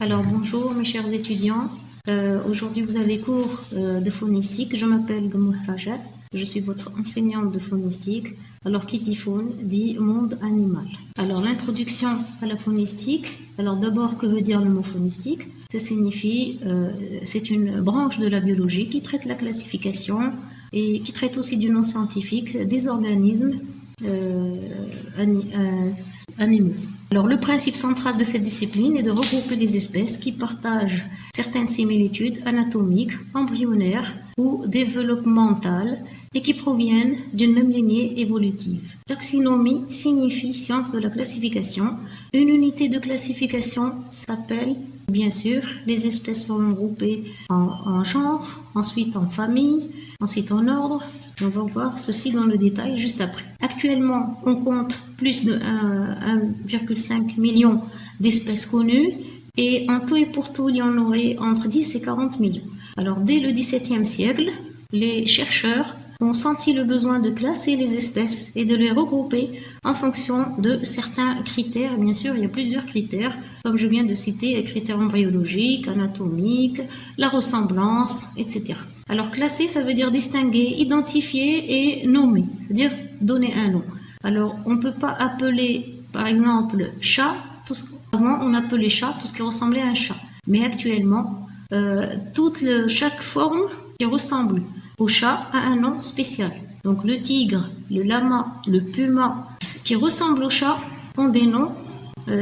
Alors bonjour mes chers étudiants, aujourd'hui vous avez cours de phonistique. Je m'appelle Gamour Rajat, je suis votre enseignante de phonistique. Alors qui dit faune dit monde animal. Alors l'introduction à la phonistique, alors d'abord que veut dire le mot phonistique? Ça signifie, c'est une branche de la biologie qui traite la classification et qui traite aussi du nom scientifique des organismes animaux. Alors, le principe central de cette discipline est de regrouper les espèces qui partagent certaines similitudes anatomiques, embryonnaires ou développementales et qui proviennent d'une même lignée évolutive. Taxinomie signifie science de la classification. Une unité de classification s'appelle, bien sûr, les espèces sont regroupées en genre, ensuite en famille, ensuite en ordre. On va voir ceci dans le détail juste après. Actuellement, on compte plus de 1,5 million d'espèces connues et en tout et pour tout, il y en aurait entre 10 et 40 millions. Alors, dès le XVIIe siècle, les chercheurs ont senti le besoin de classer les espèces et de les regrouper en fonction de certains critères. Bien sûr, il y a plusieurs critères, comme je viens de citer, les critères embryologiques, anatomiques, la ressemblance, etc. Alors, classer, ça veut dire distinguer, identifier et nommer, c'est-à-dire donner un nom. Alors, on ne peut pas appeler, par exemple, chat, avant on appelait chat tout ce qui ressemblait à un chat. Mais actuellement, chaque forme qui ressemble au chat a un nom spécial. Donc le tigre, le lama, le puma, qui ressemblent au chat, ont des noms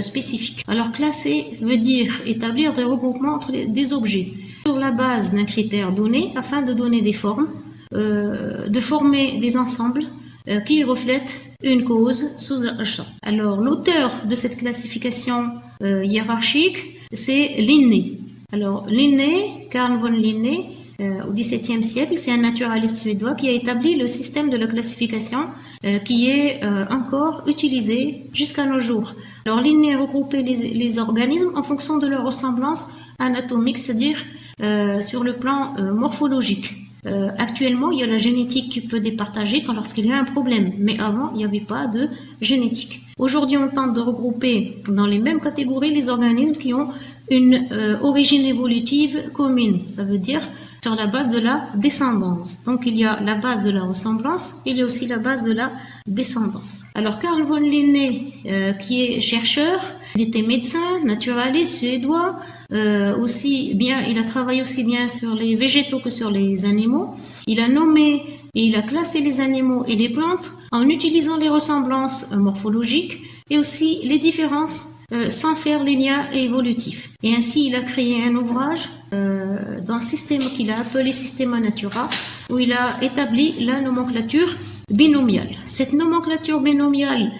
spécifiques. Alors classer veut dire établir des regroupements entre des objets sur la base d'un critère donné afin de donner des formes, de former des ensembles qui reflètent une cause sous un champ. Alors l'auteur de cette classification hiérarchique, c'est Linné. Alors Linné, Carl von Linné, au XVIIe siècle, c'est un naturaliste suédois qui a établi le système de la classification qui est encore utilisé jusqu'à nos jours. Alors Linné a regroupé les organismes en fonction de leur ressemblance anatomique, c'est-à-dire sur le plan morphologique. Actuellement, il y a la génétique qui peut départager lorsqu'il y a un problème, mais avant, il n'y avait pas de génétique. Aujourd'hui, on tente de regrouper dans les mêmes catégories les organismes qui ont une origine évolutive commune, ça veut dire sur la base de la descendance. Donc, il y a la base de la ressemblance, il y a aussi la base de la descendance. Alors, Carl von Linné, qui est chercheur, il était médecin, naturaliste suédois, il a travaillé aussi bien sur les végétaux que sur les animaux. Il a nommé et il a classé les animaux et les plantes en utilisant les ressemblances morphologiques et aussi les différences sans faire les liens évolutifs. Et ainsi, il a créé un ouvrage dans un système qu'il a appelé Systema Natura, où il a établi la nomenclature binomiale. Cette nomenclature binomiale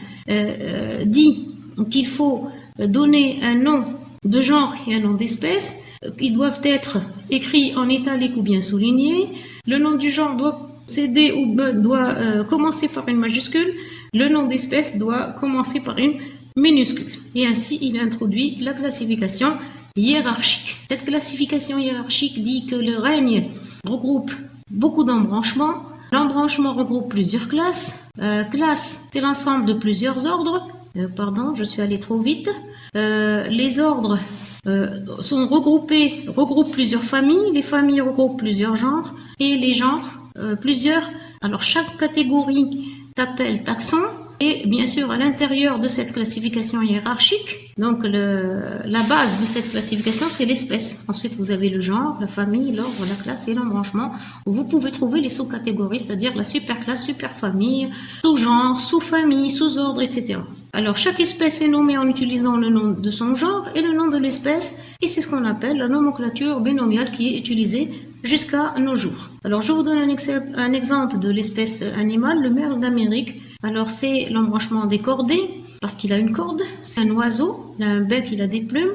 dit qu'il faut donner un nom de genre et un nom d'espèce qui doivent être écrits en italique ou bien soulignés. Le nom du genre doit céder ou doit commencer par une majuscule. Le nom d'espèce doit commencer par une minuscule. Et ainsi, il introduit la classification hiérarchique. Cette classification hiérarchique dit que le règne regroupe beaucoup d'embranchements. L'embranchement regroupe plusieurs classes. Classe, c'est l'ensemble de plusieurs ordres. Pardon, je suis allée trop vite. Les ordres regroupent plusieurs familles. Les familles regroupent plusieurs genres. Et les genres, plusieurs. Alors, chaque catégorie s'appelle taxon. Et bien sûr, à l'intérieur de cette classification hiérarchique, donc la base de cette classification, c'est l'espèce. Ensuite, vous avez le genre, la famille, l'ordre, la classe et l'embranchement. Vous pouvez trouver les sous-catégories, c'est-à-dire la superclasse, superfamille, sous-genre, sous-famille, sous-ordre, etc. Alors, chaque espèce est nommée en utilisant le nom de son genre et le nom de l'espèce. Et c'est ce qu'on appelle la nomenclature binomiale qui est utilisée jusqu'à nos jours. Alors, je vous donne un exemple de l'espèce animale, le merle d'Amérique. Alors, c'est l'embranchement des cordés, parce qu'il a une corde. C'est un oiseau, il a un bec, il a des plumes.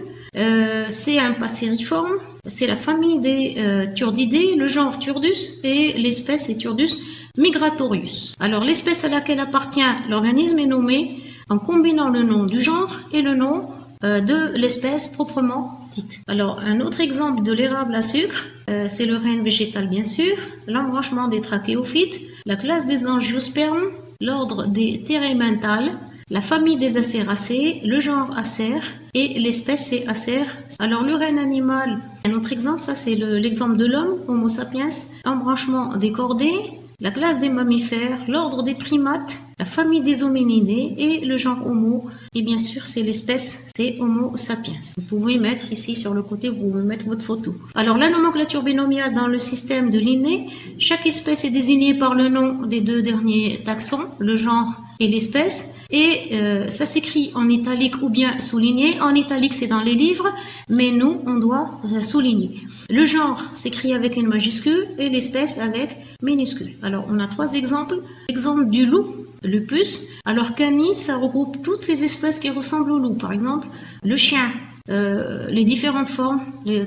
C'est un passeriforme. C'est la famille des Turdidés, le genre Turdus, et l'espèce est Turdus migratorius. Alors, l'espèce à laquelle appartient l'organisme est nommée en combinant le nom du genre et le nom de l'espèce proprement dite. Alors, un autre exemple de l'érable à sucre, c'est le renne végétal, bien sûr, l'embranchement des trachéophytes, la classe des angiospermes, l'ordre des Therementales, la famille des acéracées, le genre Acer et l'espèce c'est Acer. Alors le règne animal, un autre exemple, ça c'est l'exemple de l'homme, Homo sapiens, embranchement des chordés, la classe des mammifères, l'ordre des primates, la famille des hominidés et le genre Homo. Et bien sûr, c'est l'espèce, c'est Homo sapiens. Vous pouvez mettre ici sur le côté, vous pouvez mettre votre photo. Alors la nomenclature binomiale dans le système de Linné, chaque espèce est désignée par le nom des deux derniers taxons, le genre et l'espèce. Et ça s'écrit en italique ou bien souligné. En italique, c'est dans les livres, mais nous, on doit souligner. Le genre s'écrit avec une majuscule et l'espèce avec minuscule. Alors, on a 3 exemples. L'exemple du loup, Lupus. Alors, Canis, ça regroupe toutes les espèces qui ressemblent au loup. Par exemple, le chien, les différentes formes,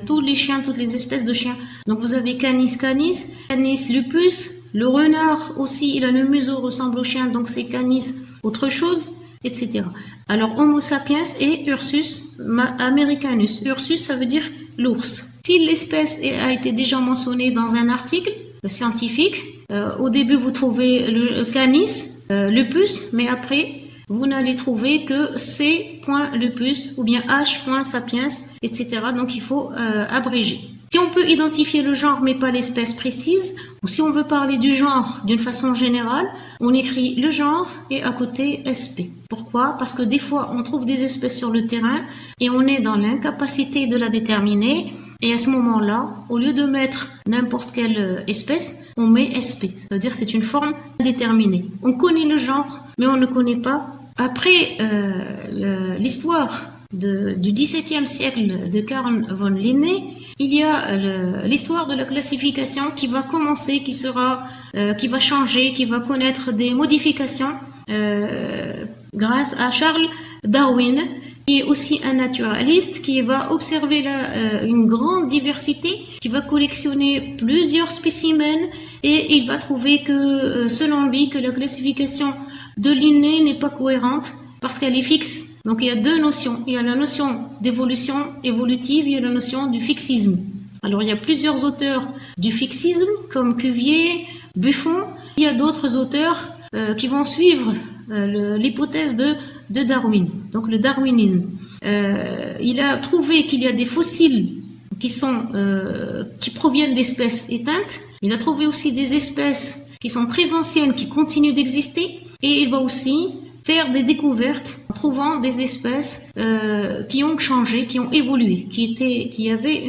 tous les chiens, toutes les espèces de chiens. Donc, vous avez Canis lupus. Le renard aussi, il a le museau, ressemble au chien, donc c'est Canis autre chose, etc. Alors, Homo sapiens et Ursus americanus. Ursus, ça veut dire l'ours. Si l'espèce a été déjà mentionnée dans un article scientifique, au début, vous trouvez le Canis, lupus, mais après, vous n'allez trouver que C.lupus ou bien H.sapiens, etc. Donc, il faut abréger. Si on peut identifier le genre mais pas l'espèce précise, ou si on veut parler du genre d'une façon générale, on écrit le genre et à côté SP. Pourquoi? Parce que des fois on trouve des espèces sur le terrain et on est dans l'incapacité de la déterminer, et à ce moment-là, au lieu de mettre n'importe quelle espèce, on met SP. Ça veut dire que c'est une forme indéterminée. On connaît le genre mais on ne connaît pas. Après l'histoire du XVIIe siècle de Carl von Linné, il y a l'histoire de la classification qui va commencer, qui va changer, qui va connaître des modifications grâce à Charles Darwin, qui est aussi un naturaliste, qui va observer une grande diversité, qui va collectionner plusieurs spécimens et il va trouver que, selon lui, que la classification de Linné n'est pas cohérente parce qu'elle est fixe. Donc il y a 2 notions. Il y a la notion d'évolution évolutive, il y a la notion du fixisme. Alors il y a plusieurs auteurs du fixisme, comme Cuvier, Buffon. Il y a d'autres auteurs qui vont suivre l'hypothèse de Darwin, donc le darwinisme. Il a trouvé qu'il y a des fossiles qui proviennent d'espèces éteintes. Il a trouvé aussi des espèces qui sont très anciennes, qui continuent d'exister. Et il va aussi faire des découvertes en trouvant des espèces qui ont changé, qui ont évolué, qui avaient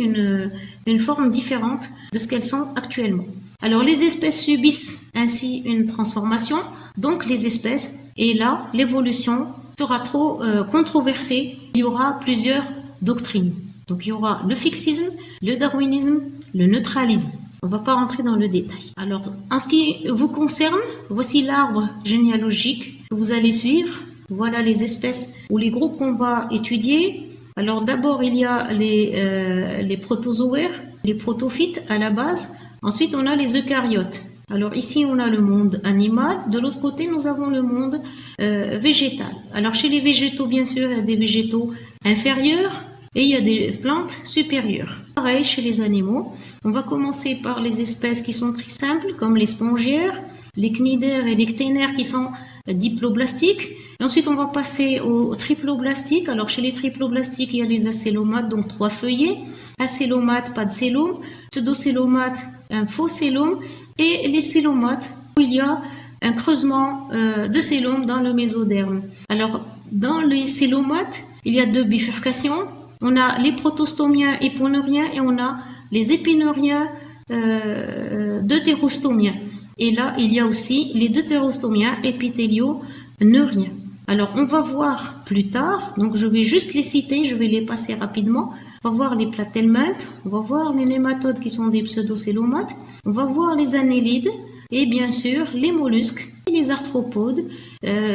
une forme différente de ce qu'elles sont actuellement. Alors les espèces subissent ainsi une transformation, donc les espèces, et là l'évolution sera trop controversée, il y aura plusieurs doctrines. Donc il y aura le fixisme, le darwinisme, le neutralisme. On ne va pas rentrer dans le détail. Alors, en ce qui vous concerne, voici l'arbre généalogique que vous allez suivre. Voilà les espèces ou les groupes qu'on va étudier. Alors, d'abord, il y a les protozoaires, les protophytes à la base. Ensuite, on a les eucaryotes. Alors, ici, on a le monde animal. De l'autre côté, nous avons le monde végétal. Alors, chez les végétaux, bien sûr, il y a des végétaux inférieurs et il y a des plantes supérieures. Pareil chez les animaux, on va commencer par les espèces qui sont très simples, comme les spongiaires, les cnidaires et les cténaires qui sont diploblastiques. Et ensuite, on va passer aux triploblastiques. Alors, chez les triploblastiques, il y a les acélomates, donc 3 feuillets. Acélomates, pas de célome. Pseudocélomates, un faux célome. Et les célomates, où il y a un creusement de célome dans le mésoderme. Alors, dans les célomates, il y a 2 bifurcations. On a les protostomiens époneuriens et on a les épineuriens deutérostomiens. Et là, il y a aussi les deutérostomiens épithéliaux-neuriens. Alors, on va voir plus tard, donc je vais juste les citer, je vais les passer rapidement. On va voir les platelmintes, on va voir les nématodes qui sont des pseudocélomates, on va voir les annélides et bien sûr les mollusques et les arthropodes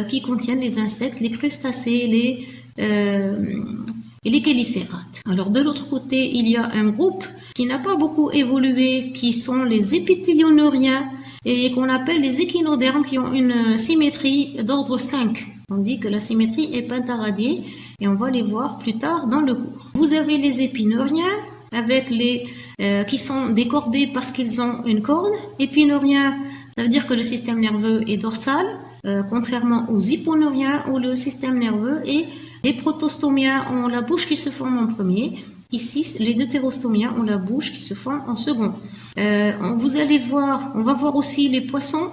qui contiennent les insectes, les crustacés, et les chélicérates. Alors de l'autre côté, il y a un groupe qui n'a pas beaucoup évolué, qui sont les épithélioneuriens et qu'on appelle les échinodermes, qui ont une symétrie d'ordre 5. On dit que la symétrie est pentaradiée et on va les voir plus tard dans le cours. Vous avez les épineuriens avec qui sont décordés parce qu'ils ont une corne. Épineuriens, ça veut dire que le système nerveux est dorsal. contrairement aux hyponeuriens où le système nerveux, et les protostomiens ont la bouche qui se forme en premier. Ici, les deutérostomiens ont la bouche qui se forme en second. Vous allez voir, on va voir aussi les poissons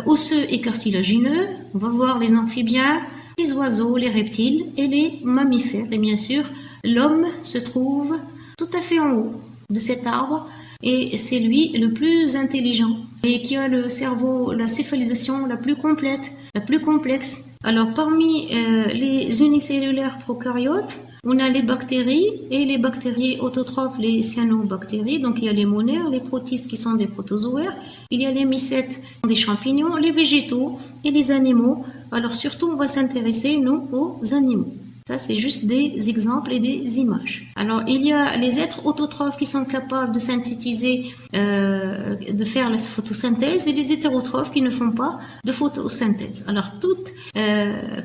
osseux et cartilagineux, on va voir les amphibiens, les oiseaux, les reptiles et les mammifères. Et bien sûr, l'homme se trouve tout à fait en haut de cet arbre et c'est lui le plus intelligent et qui a le cerveau, la céphalisation la plus complète, la plus complexe. Alors parmi les unicellulaires prokaryotes, on a les bactéries et les bactéries autotrophes, les cyanobactéries. Donc il y a les monaires, les protistes qui sont des protozoaires. Il y a les mycètes, des champignons, les végétaux et les animaux. Alors surtout, on va s'intéresser, nous, aux animaux. Ça, c'est juste des exemples et des images. Alors, il y a les êtres autotrophes qui sont capables de synthétiser, de faire la photosynthèse, et les hétérotrophes qui ne font pas de photosynthèse. Alors,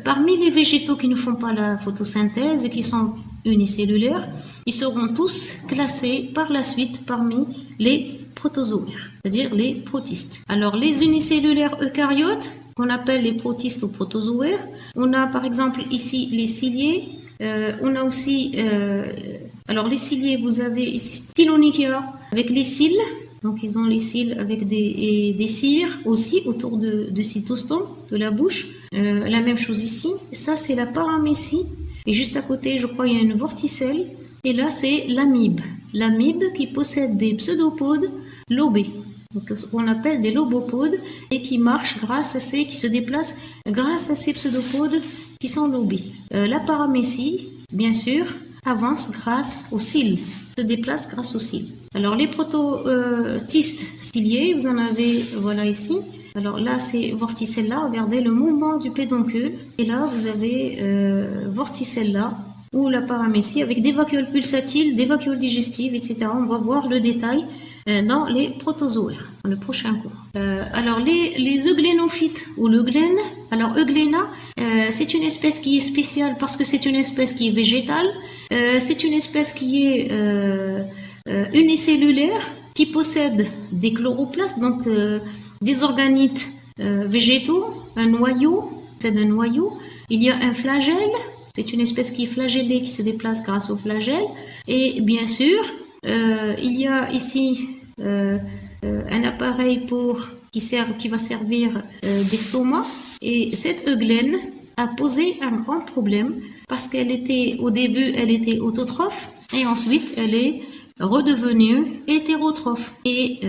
parmi les végétaux qui ne font pas la photosynthèse et qui sont unicellulaires, ils seront tous classés par la suite parmi les protozoaires, c'est-à-dire les protistes. Alors, les unicellulaires eucaryotes, qu'on appelle les protistes ou protozoaires. On a par exemple ici les ciliés. On a aussi, alors les ciliés, vous avez ici Stylonychia avec les cils. Donc ils ont les cils avec des cires aussi autour du cytostome, de la bouche. La même chose ici. Ça c'est la paramécie. Et juste à côté, je crois, il y a une vorticelle. Et là c'est l'amibe. L'amibe qui possède des pseudopodes lobés. Donc, on appelle des lobopodes et qui marchent qui se déplacent grâce à ces pseudopodes qui sont lobés. La paramécie, bien sûr, avance grâce aux cils, se déplace grâce aux cils. Alors les prototistes ciliés, vous en avez, voilà ici. Alors là c'est vorticella, regardez le mouvement du pédoncule. Et là vous avez vorticella ou la paramécie avec des vacuoles pulsatiles, des vacuoles digestives, etc. On va voir le détail dans les protozoaires, dans le prochain cours. Alors les euglénophytes ou l'euglène, alors Euglena, c'est une espèce qui est spéciale parce que c'est une espèce qui est végétale, c'est une espèce qui est unicellulaire, qui possède des chloroplastes, donc des organites végétaux, un noyau, c'est un noyau, il y a un flagelle, c'est une espèce qui est flagellée, qui se déplace grâce au flagelle, et bien sûr, il y a ici un appareil qui va servir d'estomac. Et cette euglène a posé un grand problème parce au début, elle était autotrophe et ensuite, elle est redevenue hétérotrophe. Et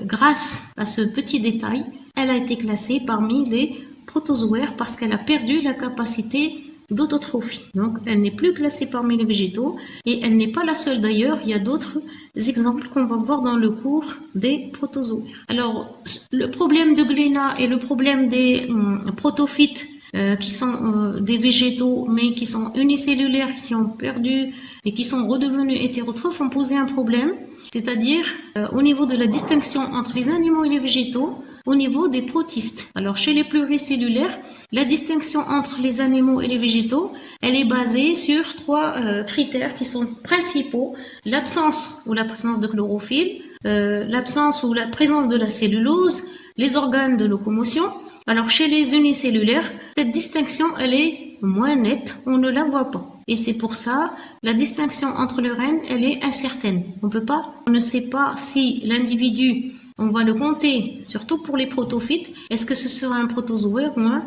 grâce à ce petit détail, elle a été classée parmi les protozoaires parce qu'elle a perdu la capacité d'autotrophie. Donc, elle n'est plus classée parmi les végétaux et elle n'est pas la seule d'ailleurs. Il y a d'autres exemples qu'on va voir dans le cours des protozoaires. Alors, le problème de Glénat et le problème des protophytes qui sont des végétaux mais qui sont unicellulaires, qui ont perdu et qui sont redevenus hétérotrophes ont posé un problème, c'est-à-dire au niveau de la distinction entre les animaux et les végétaux, au niveau des protistes. Alors, chez les pluricellulaires, la distinction entre les animaux et les végétaux, elle est basée sur trois critères qui sont principaux. L'absence ou la présence de chlorophylle, l'absence ou la présence de la cellulose, les organes de locomotion. Alors, chez les unicellulaires, cette distinction, elle est moins nette, on ne la voit pas. Et c'est pour ça, la distinction entre le règne, elle est incertaine. On ne sait pas si l'individu, on va le compter, surtout pour les protophytes, est-ce que ce sera un protozoaire ou un